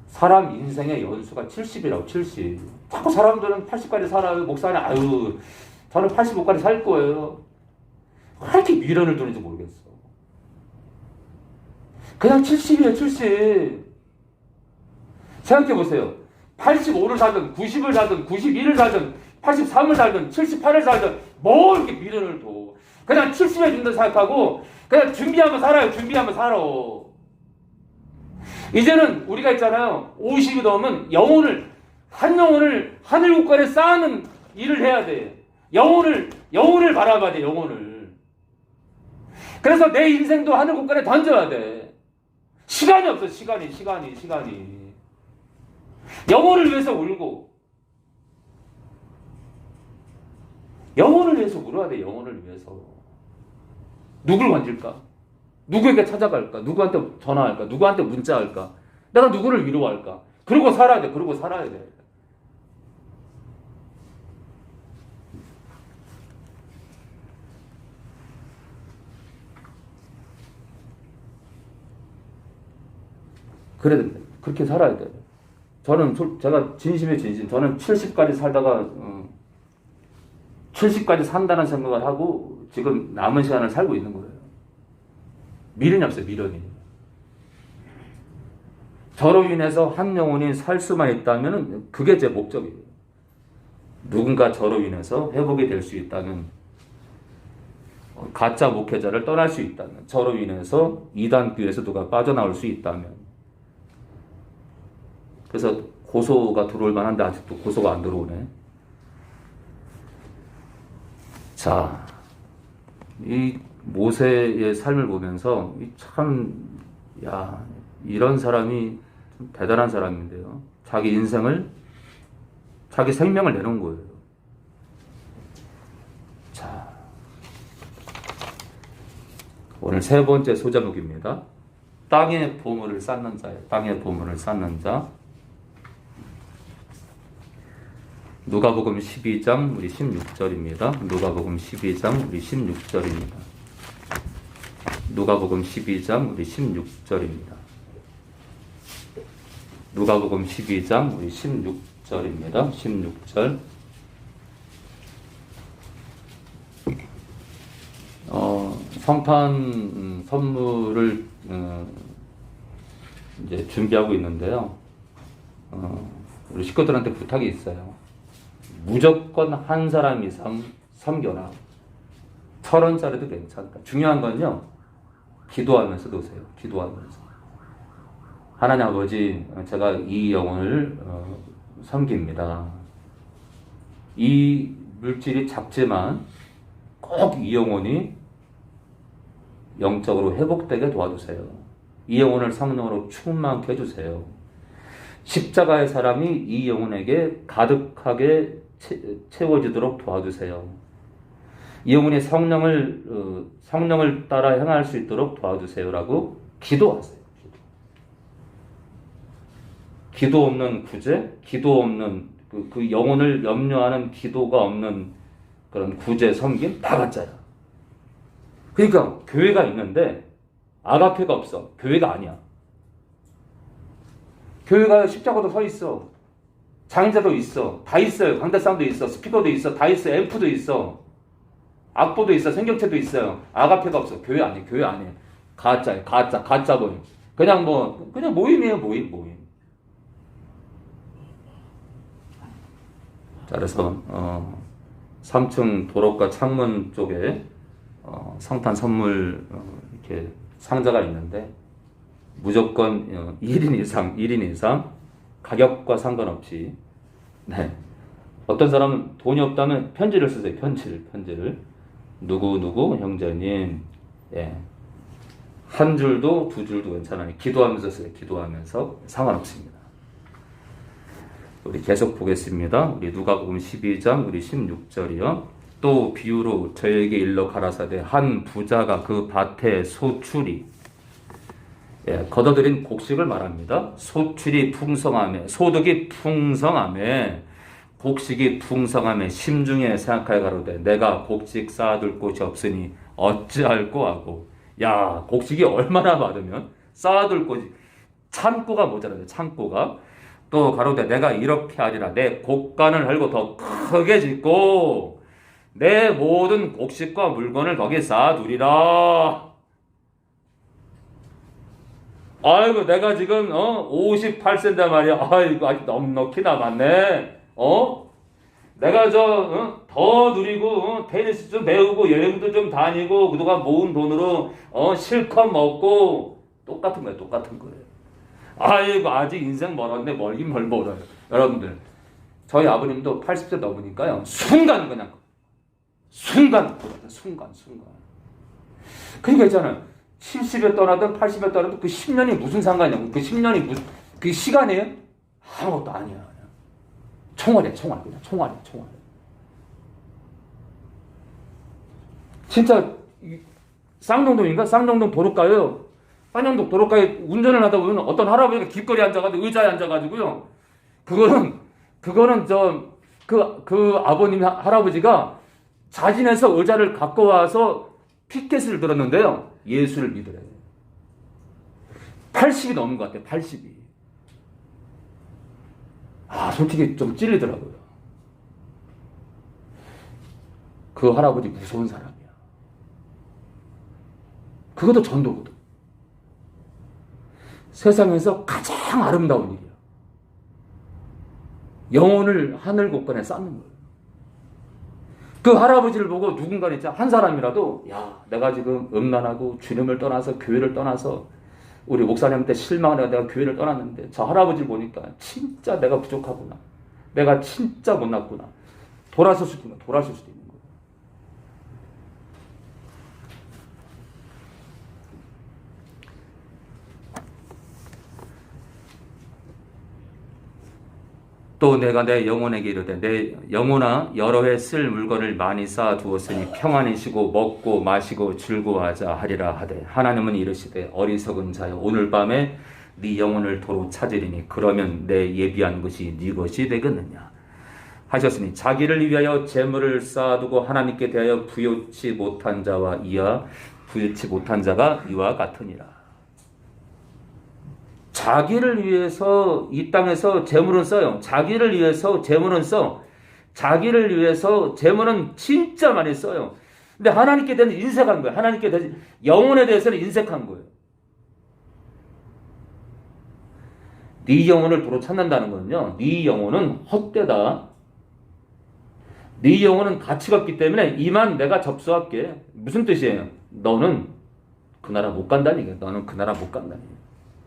사람 인생의 연수가 70이라고, 70. 자꾸 사람들은 80까지 살아요. 목사님, 아유, 저는 85까지 살 거예요. 왜 이렇게 미련을 두는지 모르겠어. 그냥 70이에요, 70. 생각해보세요. 85를 살든, 90을 살든, 91을 살든, 83을 살든, 78을 살든, 뭐 이렇게 미련을 둬. 그냥 70에 준다 생각하고, 그냥 준비하면 살아요, 준비하면 살아. 이제는 우리가 있잖아요. 50이 넘으면 한 영혼을 하늘 국가에 쌓는 일을 해야 돼. 영혼을 바라봐야 돼, 영혼을. 그래서 내 인생도 하늘 국가에 던져야 돼. 시간이 없어, 시간이. 영혼을 위해서 울고, 영혼을 위해서 울어야 돼, 영혼을 위해서. 누굴 건질까? 누구에게 찾아갈까? 누구한테 전화할까? 누구한테 문자할까? 내가 누구를 위로할까? 그러고 살아야 돼. 그러고 살아야 돼. 그래, 그렇게 살아야 돼. 제가 진심의 진심. 저는 70까지 살다가 70까지 산다는 생각을 하고 지금 남은 시간을 살고 있는 거예요. 미련이 없어요, 미련이. 저로 인해서 한 영혼이 살 수만 있다면 그게 제 목적이에요. 누군가 저로 인해서 회복이 될 수 있다면, 가짜 목회자를 떠날 수 있다면, 저로 인해서 이단교에서 누가 빠져나올 수 있다면. 그래서 고소가 들어올 만한데 아직도 고소가 안 들어오네. 자, 이 모세의 삶을 보면서 이런 사람이 좀 대단한 사람인데요. 자기 인생을, 자기 생명을 내놓은 거예요. 자, 오늘 세 번째 소제목입니다. 땅의 보물을 쌓는 자예요. 땅의 보물을 쌓는 자. 누가복음 12장 우리 16절입니다. 누가복음 12장 우리 16절입니다. 누가복음 12장 우리 16절입니다. 누가복음 12장 우리 16절입니다. 16절. 성탄 선물을 이제 준비하고 있는데요. 우리 식구들한테 부탁이 있어요. 무조건 한 사람 이상 섬겨라. 1,000원짜리도 괜찮다. 중요한 건요, 기도하면서 놓으세요. 기도하면서. 하나님 아버지, 제가 이 영혼을 섬깁니다. 이 물질이 작지만 꼭 이 영혼이 영적으로 회복되게 도와주세요. 이 영혼을 성령으로 충만케 해주세요. 십자가의 사람이 이 영혼에게 가득하게 채워지도록 도와주세요. 이 영혼이 성령을 따라 행할 수 있도록 도와주세요라고 기도하세요. 기도 없는 구제, 기도 없는 그 영혼을 염려하는 기도가 없는 그런 구제 섬김 다 가짜야. 그러니까 교회가 있는데 아가페가 없어. 교회가 아니야. 교회가 십자가도 서 있어. 장인자도 있어. 다 있어요. 강대상도 있어. 스피커도 있어. 다 있어. 앰프도 있어. 악보도 있어. 생경체도 있어요. 아가페가 없어. 교회 아니에요. 교회 아니에요. 가짜예요. 가짜 모임. 그냥 모임이에요. 모임. 자, 그래서 3층 도로가 창문 쪽에 성탄 선물 이렇게 상자가 있는데 무조건 1인 이상 가격과 상관없이. 네. 어떤 사람은 돈이 없다면 편지를 쓰세요. 편지를. 누구 형제님. 예. 한 줄도 두 줄도 괜찮아요. 기도하면서 쓰세요. 기도하면서. 상관없습니다. 우리 계속 보겠습니다. 우리 누가복음 12장 우리 16절이요. 또 비유로 저에게 일러 가라사대 한 부자가 그 밭에 소출이 거둬들인 곡식을 말합니다. 소출이 풍성함에 소득이 풍성함에 곡식이 풍성함에 심중에 생각하여 가로되 내가 곡식 쌓아둘 곳이 없으니 어찌할꼬 하고. 야, 곡식이 얼마나 많으면 쌓아둘 곳이 창고가 모자라요. 창고가. 또 가로되 내가 이렇게 하리라. 내 곡간을 헐고 더 크게 짓고 내 모든 곡식과 물건을 거기에 쌓아두리라. 아이고 내가 지금 58세인데 말이야. 아이고 아직 넉넉히 남았네. 내가 더 누리고 테니스 좀 배우고 여행도 좀 다니고 그동안 모은 돈으로 실컷 먹고 똑같은 거예요. 아이고 아직 인생 멀었네. 멀긴 멀어요. 여러분들 저희 아버님도 80세 넘으니까요. 순간. 그러니까 있잖아요. 70에 떠나든 80에 떠나든 그 10년이 무슨 상관이냐고. 그 10년이 그 시간이에요? 아무것도 아니야. 총알이야. 진짜 쌍용동인가? 쌍용동 도로가요. 쌍용동 도로가에 운전을 하다 보면 어떤 할아버지가 길거리에 앉아가지고 의자에 앉아가지고요. 그거는 그 아버님 할아버지가 자진해서 의자를 갖고 와서 피켓을 들었는데요. 예수를 믿으래요. 80이 넘은 것 같아요. 80이. 솔직히 좀 찔리더라고요. 그 할아버지 무서운 사람이야. 그것도 전도거든. 세상에서 가장 아름다운 일이야. 영혼을 하늘 곳간에 쌓는 거예요. 그 할아버지를 보고 누군가는 진짜 한 사람이라도 내가 지금 음란하고 주님을 떠나서 교회를 떠나서 우리 목사님한테 실망을 내가 교회를 떠났는데 저 할아버지를 보니까 진짜 내가 부족하구나. 내가 진짜 못났구나. 돌아설 수도 있는 거예요. 또 내가 내 영혼에게 이르되 내 영혼아 여러 해 쓸 물건을 많이 쌓아 두었으니 평안히 쉬고 먹고 마시고 즐거워하자 하리라 하되 하나님은 이르시되 어리석은 자여 오늘 밤에 네 영혼을 도로 찾으리니 그러면 내 예비한 것이 네 것이 되겠느냐 하셨으니 자기를 위하여 재물을 쌓아두고 하나님께 대하여 부요치 못한 자가 이와 같으니라. 자기를 위해서 이 땅에서 재물은 써요. 자기를 위해서 재물은 진짜 많이 써요. 근데 하나님께 대해서 인색한 거예요. 하나님께 대해서 영혼에 대해서는 인색한 거예요. 네 영혼을 도로 찾는다는 거는요. 네 영혼은 헛되다. 네 영혼은 가치가 없기 때문에 이만 내가 접수할게. 무슨 뜻이에요? 너는 그 나라 못 간다는 얘기예요. 너는 그 나라 못 간다는 얘기예요.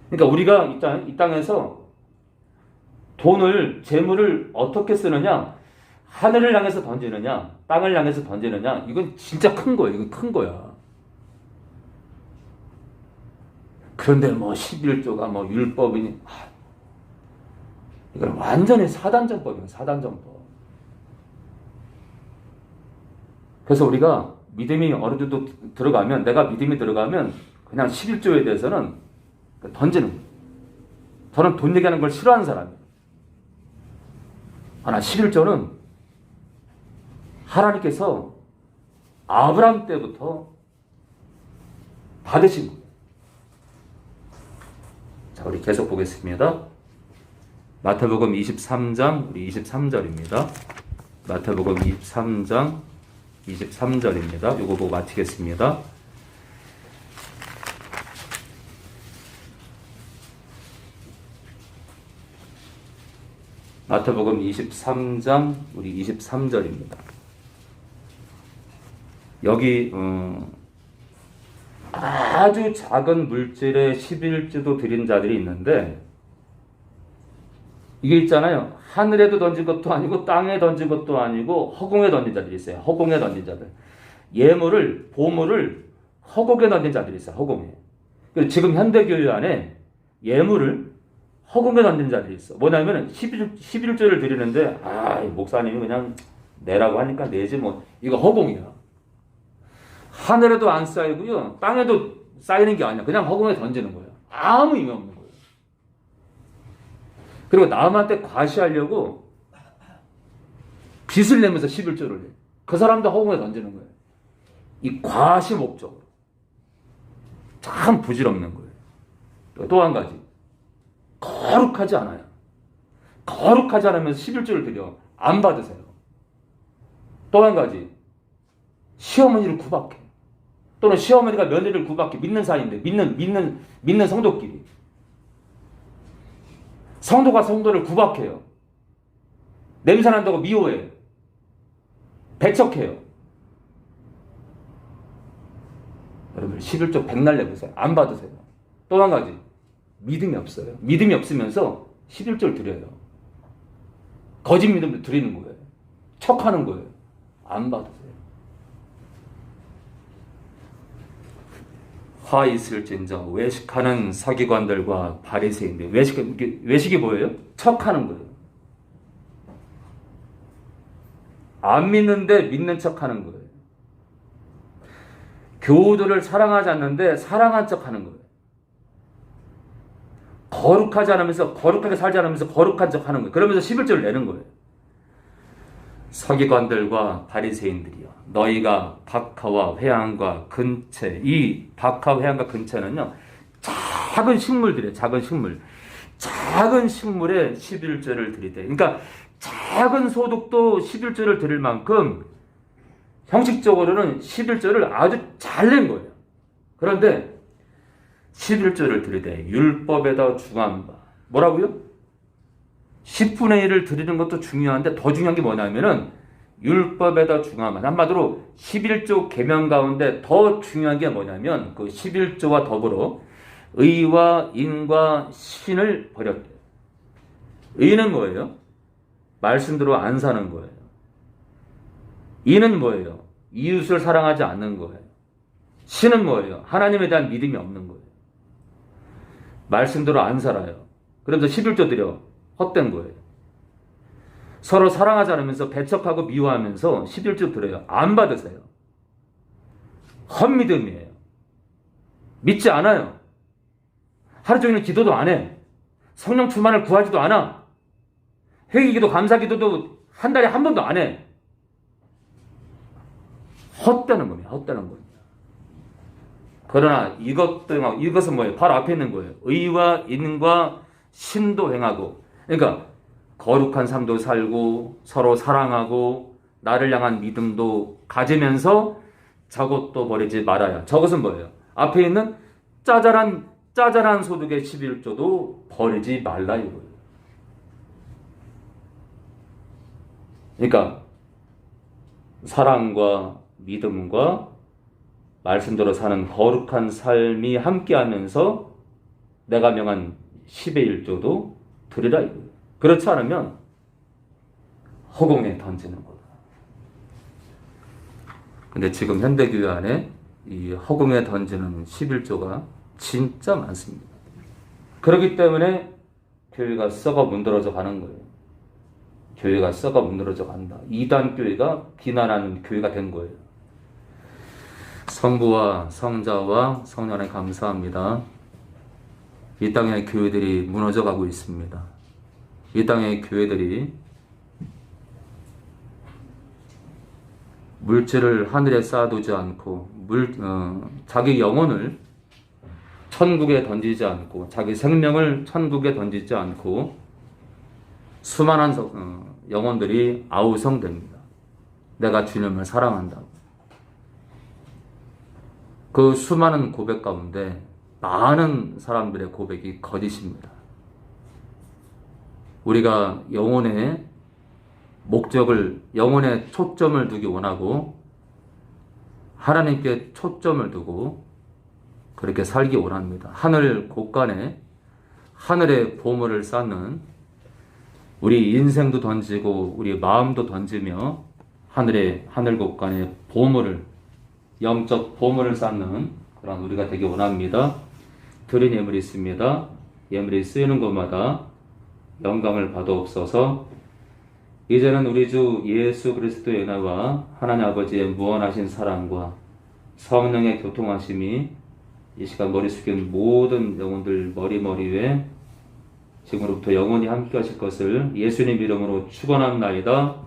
그러니까 우리가 이 땅에서 돈을, 재물을 어떻게 쓰느냐, 하늘을 향해서 던지느냐, 땅을 향해서 던지느냐, 이건 진짜 큰 거예요. 이건 큰 거야. 그런데 11조가 율법이니, 이건 완전히 사단전법이에요. 사단전법. 그래서 우리가 믿음이 어느 정도 들어가면, 내가 믿음이 들어가면 그냥 11조에 대해서는 던지는 거예요. 저는 돈 얘기하는 걸 싫어하는 사람이에요. 하나 11조는 하나님께서 아브라함 때부터 받으신 거예요. 자, 우리 계속 보겠습니다. 마태복음 23장 우리 23절입니다. 마태복음 23장 23절입니다. 이거 보고 마치겠습니다. 마태복음 23장 우리 23절입니다. 여기 아주 작은 물질의 11주도 드린 자들이 있는데 이게 있잖아요. 하늘에도 던진 것도 아니고 땅에 던진 것도 아니고 허공에 던진 자들이 있어요. 허공에 던진 자들. 예물을, 보물을 허공에 던진 자들이 있어요. 허공에. 그리고 지금 현대교회 안에 예물을 허공에 던진 자들이 있어. 뭐냐면 11조를 드리는데 목사님이 그냥 내라고 하니까 내지 뭐. 이거 허공이야. 하늘에도 안 쌓이고요. 땅에도 쌓이는 게 아니야. 그냥 허공에 던지는 거예요. 아무 의미 없는 거예요. 그리고 남한테 과시하려고 빚을 내면서 11조를 내. 그 사람도 허공에 던지는 거예요. 이 과시 목적으로. 참 부질없는 거예요. 또 한 가지. 거룩하지 않아요. 거룩하지 않으면서 11조를 드려. 안 받으세요. 또 한 가지. 시어머니를 구박해. 또는 시어머니가 며느리를 구박해. 믿는 사이인데. 믿는 성도끼리. 성도가 성도를 구박해요. 냄새난다고 미워해요. 배척해요. 여러분 11조 백날 내보세요. 안 받으세요. 또 한 가지. 믿음이 없어요. 믿음이 없으면서 11조를 드려요. 거짓 믿음을 드리는 거예요. 척하는 거예요. 안 받으세요. 화 있을진저 외식하는 서기관들과 바리새인들. 외식이 뭐예요? 척하는 거예요. 안 믿는데 믿는 척하는 거예요. 교우들을 사랑하지 않는데 사랑한 척하는 거예요. 거룩하지 않으면서 거룩하게 살지 않으면서 거룩한 척하는 거예요. 그러면서 11조를 내는 거예요. 서기관들과 바리새인들이여 너희가 박하와 회양과 근체. 이 박하 회양과 근체는요 작은 식물들이에요. 작은 식물. 작은 식물에 11조를 드리되. 그러니까 작은 소득도 11조를 드릴 만큼 형식적으로는 11조를 아주 잘 낸 거예요. 그런데 11조를 드리되 율법에다 중한 바. 뭐라고요? 10분의 1을 드리는 것도 중요한데 더 중요한 게 뭐냐면은 율법에다 중한 바. 한마디로 11조 계명 가운데 더 중요한 게 뭐냐면 그 11조와 더불어 의와 인과 신을 버렸대요. 의는 뭐예요? 말씀대로 안 사는 거예요. 인은 뭐예요? 이웃을 사랑하지 않는 거예요. 신은 뭐예요? 하나님에 대한 믿음이 없는 거예요. 말씀대로 안 살아요. 그러면서 11조 드려. 헛된 거예요. 서로 사랑하지 않으면서 배척하고 미워하면서 11조 드려요. 안 받으세요. 헛믿음이에요. 믿지 않아요. 하루 종일 기도도 안 해. 성령 충만을 구하지도 않아. 회개기도 감사기도도 한 달에 한 번도 안 해. 헛되는 겁니다. 헛되는 겁니다. 그러나 이것은 뭐예요? 바로 앞에 있는 거예요. 의와 인과 신도 행하고. 그러니까 거룩한 삶도 살고 서로 사랑하고 나를 향한 믿음도 가지면서 저것도 버리지 말아야. 저것은 뭐예요? 앞에 있는 짜잘한 소득의 11조도 버리지 말라 이거예요. 그러니까 사랑과 믿음과 말씀대로 사는 거룩한 삶이 함께하면서 내가 명한 10의 1조도 드리라 이거예요. 그렇지 않으면 허공에 던지는 거다. 근데 지금 현대교회 안에 이 허공에 던지는 11조가 진짜 많습니다. 그렇기 때문에 교회가 썩어 문드러져 가는 거예요. 교회가 썩어 문드러져 간다. 이단 교회가 비난하는 교회가 된 거예요. 성부와 성자와 성령에 감사합니다. 이 땅의 교회들이 무너져 가고 있습니다. 이 땅의 교회들이 물질을 하늘에 쌓아두지 않고 자기 영혼을 천국에 던지지 않고 자기 생명을 천국에 던지지 않고 수많은 영혼들이 아우성됩니다. 내가 주님을 사랑한다고. 그 수많은 고백 가운데 많은 사람들의 고백이 거짓입니다. 우리가 영혼의 목적을, 영혼의 초점을 두기 원하고 하나님께 초점을 두고 그렇게 살기 원합니다. 하늘 곳간에 하늘의 보물을 쌓는 우리 인생도 던지고 우리 마음도 던지며 하늘 곳간에 보물을, 영적 보물을 쌓는 그런 우리가 되기 원합니다. 드린 예물이 있습니다. 예물이 쓰이는 곳마다 영광을 받아옵소서. 이제는 우리 주 예수 그리스도의 은혜와 하나님 아버지의 무한하신 사랑과 성령의 교통하심이 이 시간 머리 숙인 모든 영혼들 머리 위에 지금으로부터 영원히 함께 하실 것을 예수님 이름으로 축원합나이다.